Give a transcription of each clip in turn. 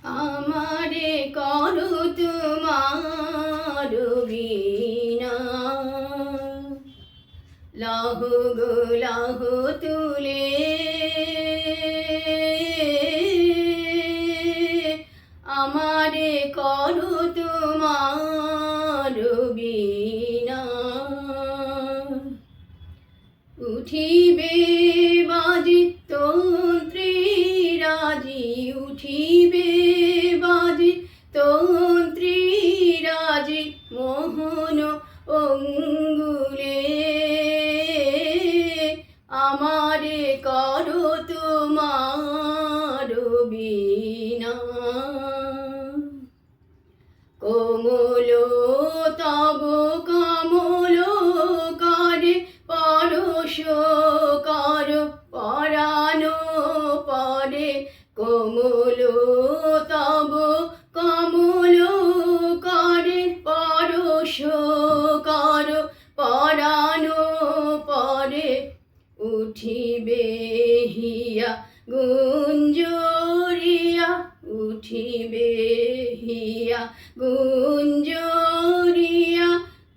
আমারে করো তোমার বিনা, লাহ গো লাহ তুলে আমারে করো তোমার বিনা। উঠিবে বাজি তন্ত্রী রাজি, উঠিবে বাজি তন্ত্রী রাজি, মোহন অঙ্গুলে আমারে করো তোমার বিনা। কোমল তব কমল করে পরশ কর পরানো পরে, কোমল তব কমল করে পরশ কর পরানো পরে, উঠিবে হিয়া গুঞ্জরিয়া, উঠিবে হিয়া গুঞ্জরিয়া,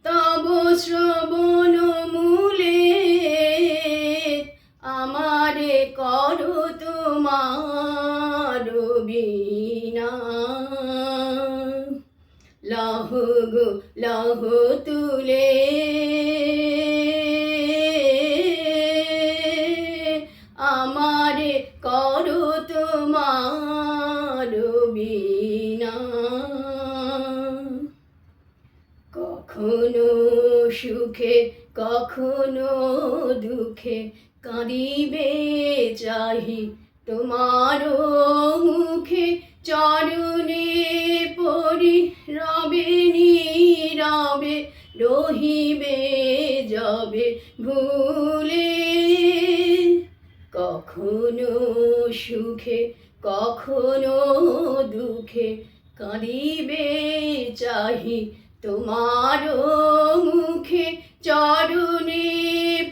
তব শ্রবণ মূলে আমারে করো তোমার বিনা। লাহ গো লাহ তুলে আমারে করো তোমার বিনা। কখনো সুখে কখনো দুঃখে কাঁদিবে চাহি তোমার মুখে, চরণে পড়ি রবে নীরবে, রহিবে যবে ভুলে। কখনো সুখে কখনো দুঃখে কাঁদিবে চাহি তোমার মুখে, চরণে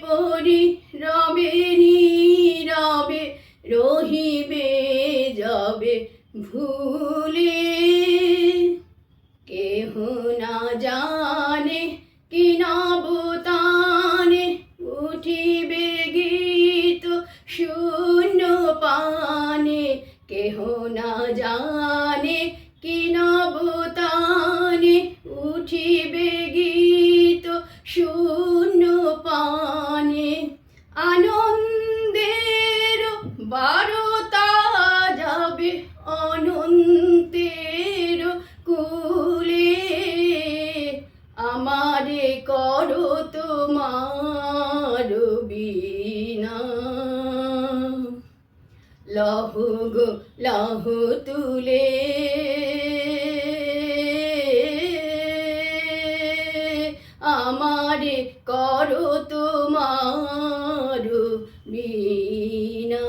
পড়ি রবে নীরবে, রহিবে যবে ভুলে। কেহ না জানে কি নবতানে, উঠিবে গীত শূন্য পানে, কেহ না জানে কি নবতানে, উঠিবে গীত শূন্য পানে। আনন্দের বারতা যাবে অনন্তের কুলে, আমারে করো তোমার বিনা। লাহ গো লাহ তুলে আমারে করো তোমার বিনা।